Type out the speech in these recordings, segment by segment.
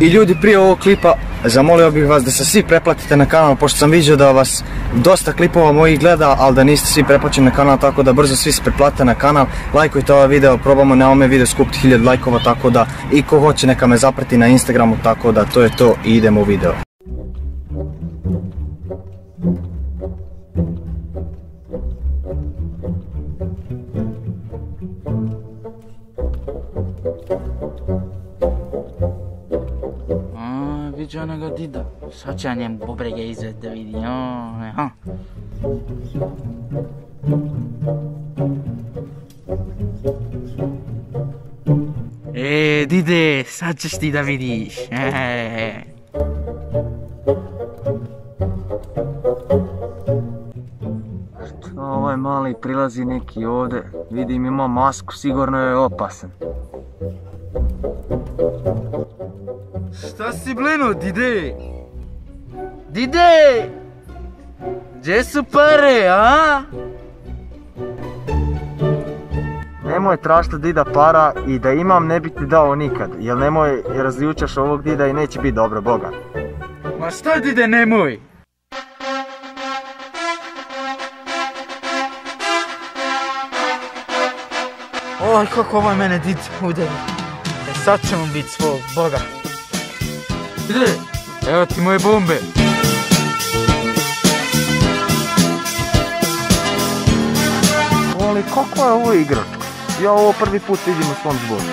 I ljudi, prije ovog klipa zamolio bih vas da se svi pretplatite na kanal, pošto sam vidio da vas dosta klipova mojih gleda, ali da niste svi pretplaćeni na kanal, tako da brzo svi se pretplatite na kanal, lajkujte ovaj video, probamo na ovome video skupiti 1000 lajkova, tako da i ko hoće neka me zaprati na Instagramu, tako da to je to i idemo u video. Viđu onoga dida, sad će ja njemu bubrege izved da vidi, ha. Dide, sad ćeš ti da vidiš, Ovaj mali prilazi neki ovdje, vidim ima masku, sigurno je opasan. Šta si bleno, dide? Dide! Gdje su pare, a? Nemoj tražiti dida para i da imam ne bi ti dao nikad, jer nemoj razljučaš ovog dida i neće biti dobro, boga. Ma šta dide nemoj? Oj, kako ovaj mene did udari. Sad ćemo biti svog boga. Dide, evo ti moje bombe. Ali kako je ovo igračka? Ja ovo prvi put vidim u svom životu.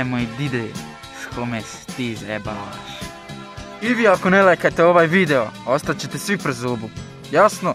Moj dide, s kome se ti zebavaš? I vi ako ne lajkate ovaj video, ostaćete svi pri zubu. Jasno?